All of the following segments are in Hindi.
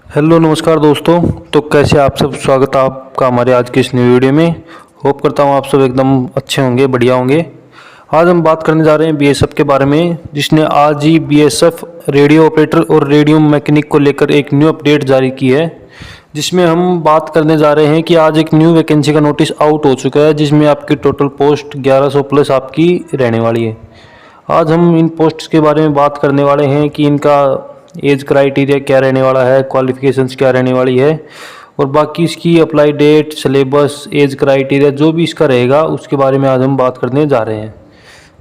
हेलो नमस्कार दोस्तों। तो कैसे आप सब, स्वागत है आपका हमारे आज के इस न्यू वीडियो में। होप करता हूँ आप सब एकदम अच्छे होंगे, बढ़िया होंगे। आज हम बात करने जा रहे हैं बीएसएफ के बारे में, जिसने आज ही बीएसएफ रेडियो ऑपरेटर और रेडियो मैकेनिक को लेकर एक न्यू अपडेट जारी की है, जिसमें हम बात करने जा रहे हैं कि आज एक न्यू वैकेंसी का नोटिस आउट हो चुका है, जिसमें आपकी टोटल पोस्ट 1100 प्लस आपकी रहने वाली है। आज हम इन पोस्ट्स के बारे में बात करने वाले हैं कि इनका एज क्राइटेरिया क्या रहने वाला है, क्वालिफिकेशंस क्या रहने वाली है, और बाकी इसकी apply date, syllabus, age criteria जो भी इसका रहेगा उसके बारे में आज हम बात करने जा रहे हैं।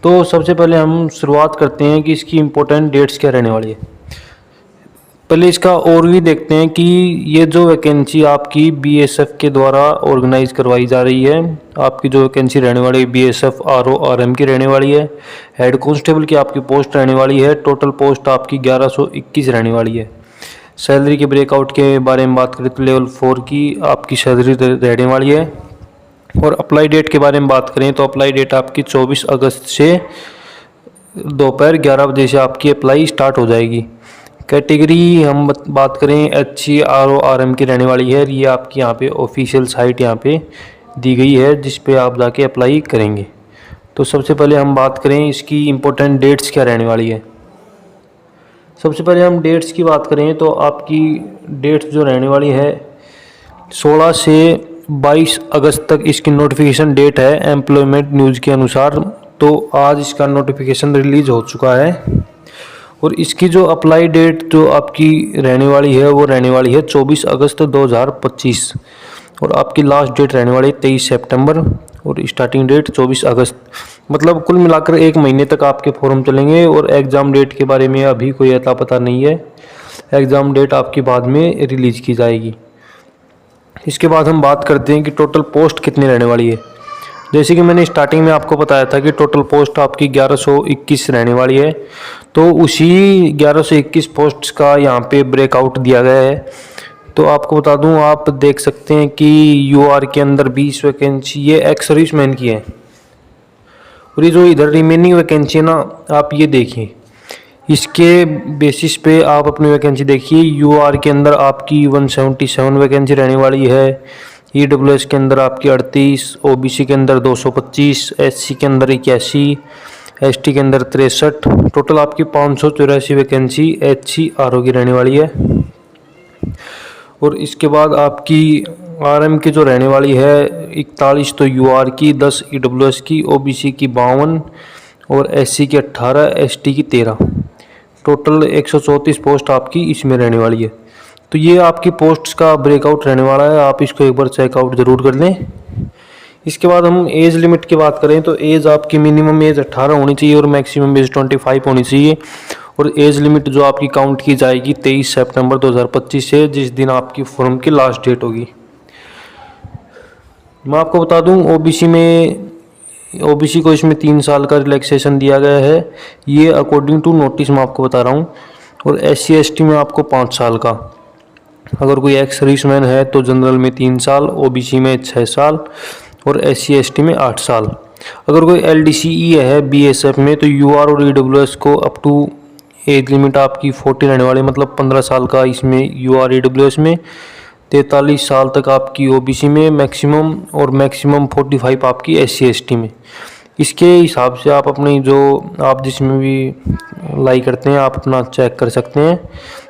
तो सबसे पहले हम शुरुआत करते हैं कि इसकी इम्पोर्टेंट डेट्स क्या रहने वाली है। पहले इसका ओवरव्यू देखते हैं कि ये जो वैकेंसी आपकी बीएसएफ के द्वारा ऑर्गेनाइज करवाई जा रही है, आपकी जो वैकेंसी रहने वाली है बीएसएफ आरओ आरएम की रहने वाली है। हेड कांस्टेबल की आपकी पोस्ट रहने वाली है। टोटल पोस्ट आपकी 1121 रहने वाली है। सैलरी के ब्रेकआउट के बारे में बात करें तो लेवल 4 की आपकी सैलरी रहने वाली है। और अप्लाई डेट के बारे में बात करें तो अप्लाई डेट आपकी 24 अगस्त से दोपहर 11 बजे से आपकी अप्लाई स्टार्ट हो जाएगी। कैटेगरी हम बात करें HCRORM की रहने वाली है। ये आपकी यहाँ पे ऑफिशियल साइट यहाँ पे दी गई है, जिस पे आप जाके अप्लाई करेंगे। तो सबसे पहले हम बात करें इसकी इम्पोर्टेंट डेट्स क्या रहने वाली है। सबसे पहले हम डेट्स की बात करें तो आपकी डेट्स जो रहने वाली है 16 से 22 अगस्त तक इसकी नोटिफिकेशन डेट है एम्प्लॉयमेंट न्यूज़ के अनुसार। तो आज इसका नोटिफिकेशन रिलीज हो चुका है। और इसकी जो अप्लाई डेट जो आपकी रहने वाली है वो रहने वाली है 24 अगस्त 2025। और आपकी लास्ट डेट रहने वाली है 23 सितंबर और स्टार्टिंग डेट 24 अगस्त। मतलब कुल मिलाकर एक महीने तक आपके फॉर्म चलेंगे। और एग्ज़ाम डेट के बारे में अभी कोई अता पता नहीं है। एग्ज़ाम डेट आपकी बाद में रिलीज की जाएगी। इसके बाद हम बात करते हैं कि टोटल पोस्ट कितनी रहने वाली है। जैसे कि मैंने स्टार्टिंग में आपको बताया था कि टोटल पोस्ट आपकी 1121 रहने वाली है। तो उसी 1121 पोस्ट्स का यहाँ पे ब्रेकआउट दिया गया है। तो आपको बता दूं, आप देख सकते हैं कि यूआर के अंदर 20 वैकेंसी ये एक्स सर्विसमैन की है। और ये जो इधर रिमेनिंग वैकेंसी है ना, आप ये देखिए, इसके बेसिस पे आप अपनी वैकेंसी देखिए। यूआर के अंदर आपकी 177 वैकेंसी रहने वाली है। ईडब्ल्यूएस के अंदर आपकी 38, ओबीसी के अंदर 225, एससी के अंदर 81, एसटी के अंदर 63। टोटल आपकी 584 वैकेंसी HCRO की रहने वाली है। और इसके बाद आपकी आरएम की जो रहने वाली है 41 तो यूआर की, 10 ईडब्ल्यूएस की, ओबीसी की 52 और एससी की 18, एसटी की 13। टोटल 134 पोस्ट आपकी इसमें रहने वाली है। तो ये आपकी पोस्ट्स का ब्रेकआउट रहने वाला है, आप इसको एक बार चेकआउट ज़रूर कर लें। इसके बाद हम एज लिमिट की बात करें तो एज आपकी मिनिमम एज 18 होनी चाहिए और मैक्सिमम एज 25 होनी चाहिए। और एज लिमिट जो आपकी काउंट की जाएगी 23 सितंबर 2025 से, जिस दिन आपकी फॉर्म की लास्ट डेट होगी। मैं आपको बता दूं, ओबीसी को इसमें 3 साल का रिलैक्सेशन दिया गया है, ये अकॉर्डिंग टू नोटिस मैं आपको बता रहा हूँ। और SC ST में आपको 5 साल का। अगर कोई एक्स सर्विसमैन है तो जनरल में 3 साल, ओबीसी में 6 साल और SC ST में 8 साल। अगर कोई LDCE है बीएसएफ में तो यूआर और ईडब्ल्यूएस को अप टू एज लिमिट आपकी 40 रहने वाली, मतलब 15 साल का इसमें यूआर ईडब्ल्यूएस में, 43 साल तक आपकी ओबीसी में मैक्सिमम, और मैक्सिमम 45 आपकी SC ST में। इसके हिसाब से आप अपनी जो आप जिसमें भी लाई करते हैं आप अपना चेक कर सकते हैं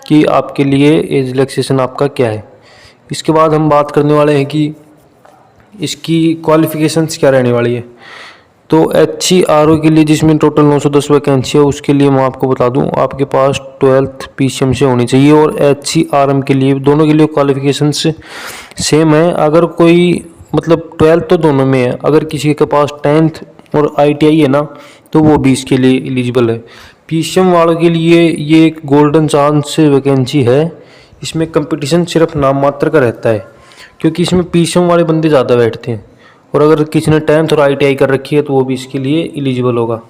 कि आपके लिए एज रिलैक्सेशन आपका क्या है। इसके बाद हम बात करने वाले हैं कि इसकी क्वालिफ़िकेशंस क्या रहने वाली है। तो HCRO के लिए जिसमें टोटल 910 वैकेंसी है, उसके लिए मैं आपको बता दूं, आपके पास 12th PCM से होनी चाहिए। और HCRM के लिए दोनों के लिए क्वालिफ़िकेशंस सेम है। अगर कोई मतलब 12th तो दोनों में है, अगर किसी के पास 10th और ITI है ना तो वो भी इसके लिए एलिजिबल है। PCM वालों के लिए ये एक गोल्डन चांस वैकेंसी है। इसमें कंपटीशन सिर्फ नाम मात्र का रहता है, क्योंकि इसमें PCM वाले बंदे ज़्यादा बैठते हैं। और अगर किसी ने 10th और ITI कर रखी है तो वो भी इसके लिए एलिजिबल होगा।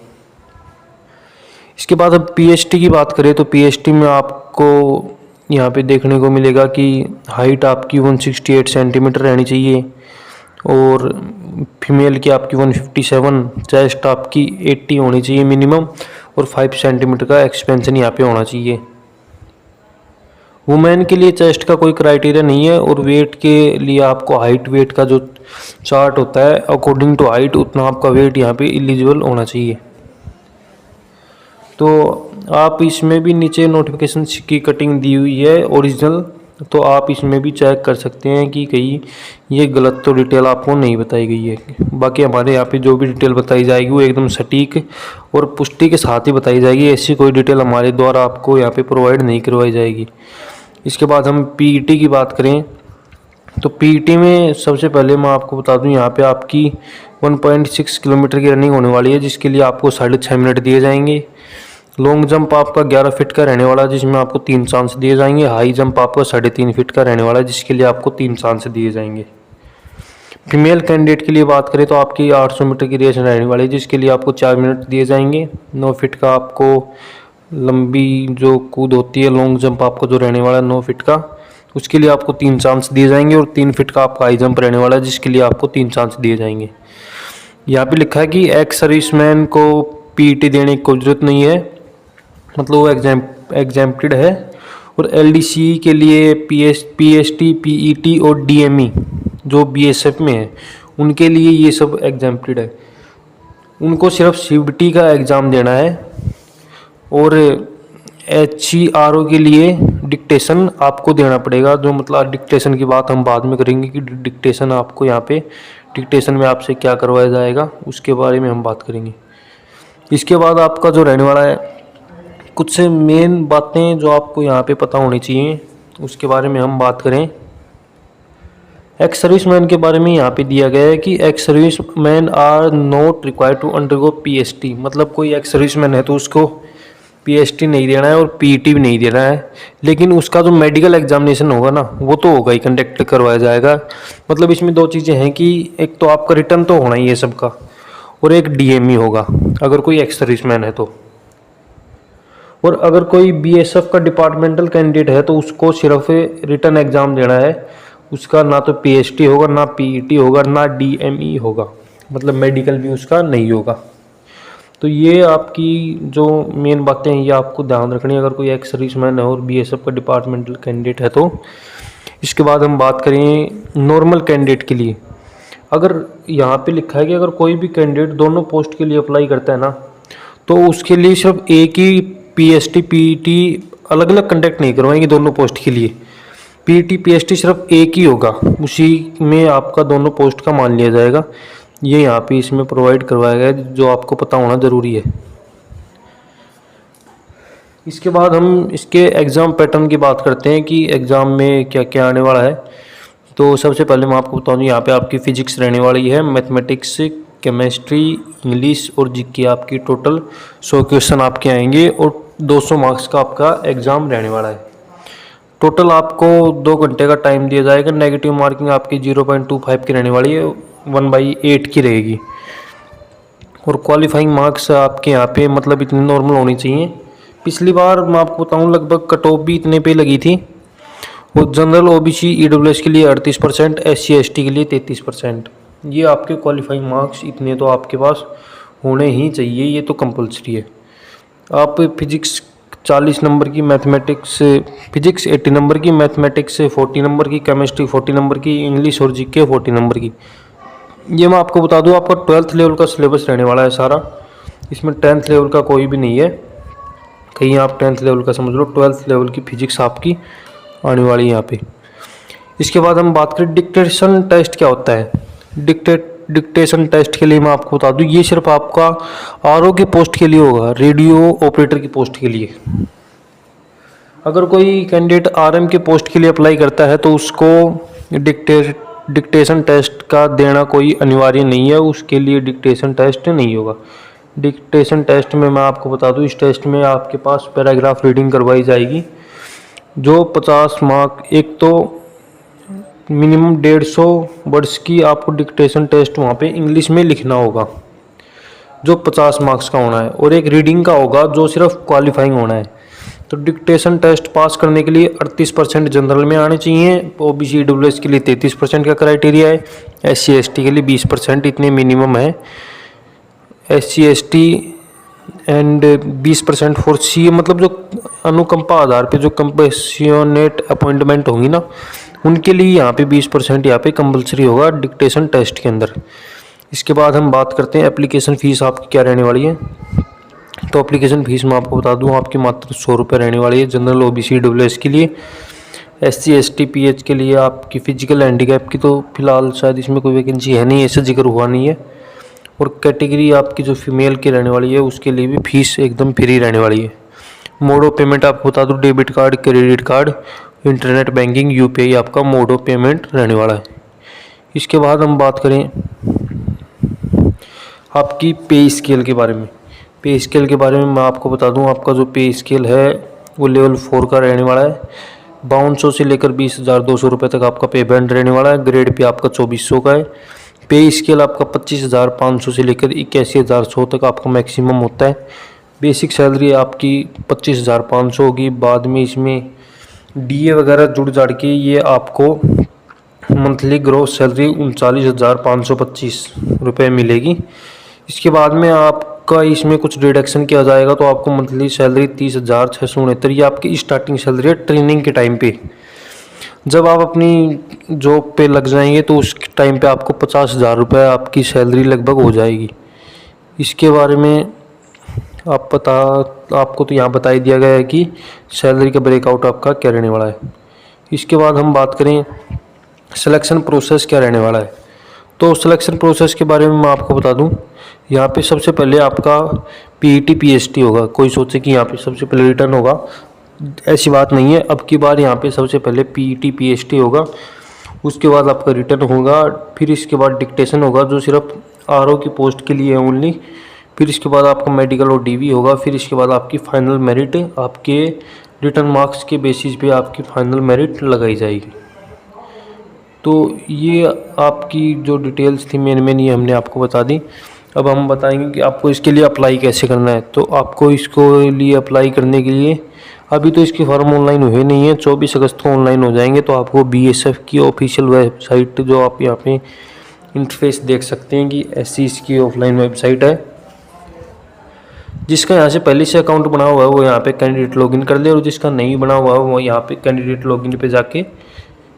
इसके बाद अब PST की बात करें तो PST में आपको यहाँ पे देखने को मिलेगा कि हाइट आपकी 168 सेंटीमीटर रहनी चाहिए और फीमेल की आपकी 157, चेस्ट आपकी 80 होनी चाहिए मिनिमम, और 5 सेंटीमीटर का एक्सपेंशन यहाँ पे होना चाहिए। वुमेन के लिए चेस्ट का कोई क्राइटेरिया नहीं है, और वेट के लिए आपको हाइट वेट का जो चार्ट होता है अकॉर्डिंग टू हाइट उतना आपका वेट यहाँ पे एलिजिबल होना चाहिए। तो आप इसमें भी नीचे नोटिफिकेशन की कटिंग दी हुई है ओरिजिनल, तो आप इसमें भी चेक कर सकते हैं कि कहीं ये गलत तो डिटेल आपको नहीं बताई गई है। बाकी हमारे यहाँ पे जो भी डिटेल बताई जाएगी वो एकदम सटीक और पुष्टि के साथ ही बताई जाएगी, ऐसी कोई डिटेल हमारे द्वारा आपको यहाँ पे प्रोवाइड नहीं करवाई जाएगी। इसके बाद हम पीईटी की बात करें तो पीईटी में सबसे पहले मैं आपको बता दूं यहाँ पे आपकी 1.6 किलोमीटर की रनिंग होने वाली है, जिसके लिए आपको 6.5 मिनट दिए जाएंगे। लॉन्ग जंप आपका 11 फीट का रहने वाला है, जिसमें आपको 3 चांस दिए जाएंगे। हाई जंप आपका 3.5 फीट का रहने वाला है, जिसके लिए आपको 3 चांस दिए जाएंगे। फीमेल कैंडिडेट के लिए बात करें तो आपकी 800 मीटर की रेस रहने वाली है, जिसके लिए आपको 4 मिनट दिए जाएंगे। 9 फीट का आपको लंबी जो कूद होती है लॉन्ग जंप आपको जो रहने वाला है 9 फीट का, उसके लिए आपको 3 चांस दिए जाएंगे। और 3 फीट का आपका हाई जंप रहने वाला है, जिसके लिए आपको 3 चांस दिए जाएंगे। यहाँ पे लिखा है कि एक्स सर्विसमैन को पीईटी देने की कोई जरूरत नहीं है, मतलब वो एग्जेम्प्टेड है। और एलडीसी के लिए पीएसटी पीईटी और डीएमई जो बीएसएफ में है उनके लिए ये सब एग्जेम्प्टेड है। उनको सिर्फ सीबीटी का एग्ज़ाम देना है। और एचईआरओ के लिए डिक्टेशन आपको देना पड़ेगा, जो मतलब डिक्टेशन की बात हम बाद में करेंगे कि डिक्टेशन आपको यहाँ पे डिक्टेशन में आपसे क्या करवाया जाएगा उसके बारे में हम बात करेंगे। इसके बाद आपका जो रहने वाला है कुछ से मेन बातें जो आपको यहाँ पे पता होनी चाहिए उसके बारे में हम बात करें। एक्स सर्विसमैन के बारे में यहाँ पे दिया गया है कि ex serviceman are not required to undergo PST, मतलब कोई एक्स सर्विसमैन है तो उसको पीएसटी नहीं देना है और पीईटी भी नहीं देना है, लेकिन उसका जो मेडिकल एग्जामिनेशन होगा ना वो तो होगा ही, कंडक्ट करवाया जाएगा। मतलब इसमें दो चीज़ें हैं कि एक तो आपका रिटर्न तो होना ही है सबका, और एक डीएमई होगा अगर कोई एक्स सर्विसमैन है तो। और अगर कोई बीएसएफ का डिपार्टमेंटल कैंडिडेट है तो उसको सिर्फ रिटर्न एग्ज़ाम देना है, उसका ना तो पीएसटी होगा, ना पीईटी होगा, ना डीएमई होगा, मतलब मेडिकल भी उसका नहीं होगा। तो ये आपकी जो मेन बातें हैं ये आपको ध्यान रखनी है अगर कोई एक्स सर्विसमैन है और बीएसएफ का डिपार्टमेंटल कैंडिडेट है तो। इसके बाद हम बात करें नॉर्मल कैंडिडेट के लिए। अगर यहाँ पे लिखा है कि अगर कोई भी कैंडिडेट दोनों पोस्ट के लिए अप्लाई करता है ना तो उसके लिए सिर्फ एक ही पीएसटी पीईटी अलग अलग कंडक्ट नहीं करवाएंगे दोनों पोस्ट के लिए। पीईटी पीएसटी सिर्फ एक ही होगा, उसी में आपका दोनों पोस्ट का मान लिया जाएगा। ये यहाँ पे इसमें प्रोवाइड करवाया गया है जो आपको पता होना ज़रूरी है। इसके बाद हम इसके एग्ज़ाम पैटर्न की बात करते हैं कि एग्ज़ाम में क्या क्या आने वाला है। तो सबसे पहले मैं आपको बताऊँ यहाँ पे आपकी फ़िजिक्स रहने वाली है, मैथमेटिक्स, केमिस्ट्री, इंग्लिश और जीके आपकी टोटल 100 क्वेश्चन आपके आएंगे और 200 मार्क्स का आपका एग्ज़ाम रहने वाला है। टोटल आपको 2 घंटे का टाइम दिया जाएगा। नेगेटिव मार्किंग आपकी 0.25 की रहने वाली है, 1/8 की रहेगी। और क्वालिफाइंग मार्क्स आपके यहाँ पे मतलब इतने नॉर्मल होनी चाहिए। पिछली बार मैं आपको बताऊँ लगभग कट ऑफ भी इतने पे लगी थी। और जनरल ओबीसी ईडब्ल्यूएस के लिए 38%, SC ST के लिए 33%। ये आपके क्वालिफाइंग मार्क्स इतने तो आपके पास होने ही चाहिए, ये तो कंपलसरी है। आप फिजिक्स 40 नंबर की, मैथमेटिक्स फिजिक्स 80 नंबर की, मैथमेटिक्स 40 नंबर की, केमिस्ट्री 40 नंबर की, इंग्लिश और जीके 40 नंबर की। ये मैं आपको बता दूं आपका 12th लेवल का सिलेबस रहने वाला है सारा, इसमें 10th लेवल का कोई भी नहीं है। कहीं आप 10th लेवल का समझ लो, 12th लेवल की फिजिक्स आपकी आने वाली है यहाँ पे। इसके बाद हम बात करें डिक्टेशन टेस्ट क्या होता है। डिक्टेशन टेस्ट के लिए मैं आपको बता दूं ये सिर्फ आपका आरओ के पोस्ट के लिए होगा, रेडियो ऑपरेटर की पोस्ट के लिए। अगर कोई कैंडिडेट आरएम के पोस्ट के लिए अप्लाई करता है तो उसको डिक्टेशन टेस्ट का देना कोई अनिवार्य नहीं है, उसके लिए डिक्टेशन टेस्ट नहीं होगा। डिक्टेशन टेस्ट में मैं आपको बता दूं इस टेस्ट में आपके पास पैराग्राफ रीडिंग करवाई जाएगी जो 50 मार्क, एक तो मिनिमम 150 वर्ड्स की आपको डिक्टेशन टेस्ट वहाँ पे इंग्लिश में लिखना होगा जो 50 मार्क्स का होना है, और एक रीडिंग का होगा जो सिर्फ क्वालिफाइंग होना है। तो डिक्टेशन टेस्ट पास करने के लिए 38% जनरल में आने चाहिए, ओबीसी ईडब्ल्यूएस के लिए 33% का क्राइटेरिया है, SC ST के लिए 20% इतने मिनिमम है। SC ST एंड 20% फॉर सी, मतलब जो अनुकंपा आधार पे जो कंपेशनेट अपॉइंटमेंट होंगी ना, उनके लिए यहाँ पे 20% यहाँ पे कंपलसरी होगा डिक्टेशन टेस्ट के अंदर। इसके बाद हम बात करते हैं एप्लीकेशन फ़ीस आपकी क्या रहने वाली है। तो एप्लीकेशन फ़ीस मैं आपको बता दूं, आपकी मात्र 100 रुपये रहने वाली है जनरल OBC EWS के लिए। SC ST PH के लिए आपकी फिजिकल हैंडीकैप की तो फिलहाल शायद इसमें कोई वैकेंसी है नहीं, ऐसा जिक्र हुआ नहीं है। और कैटेगरी आपकी जो फीमेल की रहने वाली है उसके लिए भी फीस एकदम फ्री रहने वाली है। मोड ऑफ पेमेंट आपको बता दूं, debit card, credit card, internet banking, UPI आपका मोड ऑफ पेमेंट रहने वाला है। इसके बाद हम बात करें आपकी पे स्केल के बारे में। पे स्केल के बारे में मैं आपको बता दूं, आपका जो पे स्केल है वो लेवल 4 का रहने वाला है। 5200 से लेकर 20,200 रुपये तक आपका पे बैंड रहने वाला है। ग्रेड पे आपका 2400 का है। पे स्केल आपका 25,500 से लेकर 81,100 तक आपका मैक्सिमम होता है। बेसिक सैलरी आपकी 25,500 होगी। बाद में इसमें DA वगैरह जुड़ जाड़ के ये आपको मंथली ग्रोस सैलरी 39,525 रुपये मिलेगी। इसके बाद में आपका इसमें कुछ डिडक्शन किया जाएगा तो आपको मंथली सैलरी 30,669, ये आपकी स्टार्टिंग सैलरी है ट्रेनिंग के टाइम पे। जब आप अपनी जॉब पे लग जाएंगे तो उस टाइम पे आपको 50,000 रुपये आपकी सैलरी लगभग हो जाएगी। इसके बारे में आपको तो यहाँ बता ही दिया गया है कि सैलरी का ब्रेकआउट आपका क्या रहने वाला है। इसके बाद हम बात करें सिलेक्शन प्रोसेस क्या रहने वाला है। तो सिलेक्शन प्रोसेस के बारे में मैं आपको बता दूं, यहाँ पे सबसे पहले आपका PET PST होगा। कोई सोचे कि यहाँ पे सबसे पहले रिटर्न होगा, ऐसी बात नहीं है। अब की बार यहाँ पे सबसे पहले PET PST होगा, उसके बाद आपका रिटर्न होगा, फिर इसके बाद डिक्टेशन होगा जो सिर्फ RO की पोस्ट के लिए है ओनली। फिर इसके बाद आपका मेडिकल और DV होगा। फिर इसके बाद आपकी फाइनल मेरिट, आपके रिटर्न मार्क्स के बेसिस पे आपकी फाइनल मेरिट लगाई जाएगी। तो ये आपकी जो डिटेल्स थी मेन ये हमने आपको बता दी। अब हम बताएंगे कि आपको इसके लिए अप्लाई कैसे करना है। तो आपको इसको लिए अप्लाई करने के लिए अभी तो इसके फॉर्म ऑनलाइन हुए नहीं है, 24 अगस्त को ऑनलाइन हो जाएंगे। तो आपको BSF की ऑफिशियल वेबसाइट, जो आप यहाँ पे इंटरफेस देख सकते हैं कि ऐसी इसकी ऑफलाइन वेबसाइट है, जिसका यहाँ से पहले से अकाउंट बना हुआ है वो यहाँ पे कैंडिडेट लॉगिन कर ले, और जिसका नहीं बना हुआ है वो यहाँ पे कैंडिडेट लॉगिन पे जाके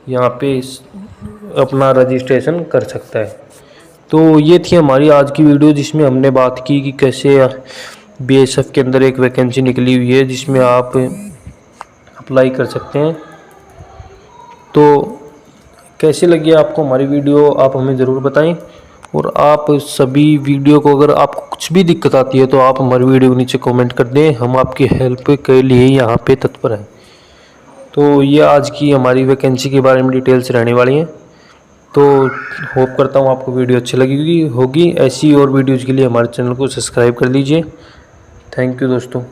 यहाँ पे अपना रजिस्ट्रेशन कर सकता है। तो ये थी हमारी आज की वीडियो, जिसमें हमने बात की कि कैसे BSF के अंदर एक वैकेंसी निकली हुई है जिसमें आप अप्लाई कर सकते हैं। तो कैसे लगी आपको हमारी वीडियो, आप हमें ज़रूर बताएं। और आप सभी वीडियो को, अगर आपको कुछ भी दिक्कत आती है तो आप हमारी वीडियो के नीचे कमेंट कर दें, हम आपकी हेल्प के लिए यहाँ पे तत्पर हैं। तो ये आज की हमारी वैकेंसी के बारे में डिटेल्स रहने वाली हैं। तो होप करता हूँ आपको वीडियो अच्छी लगी होगी। ऐसी और वीडियोज़ के लिए हमारे चैनल को सब्सक्राइब कर लीजिए। थैंक यू दोस्तों।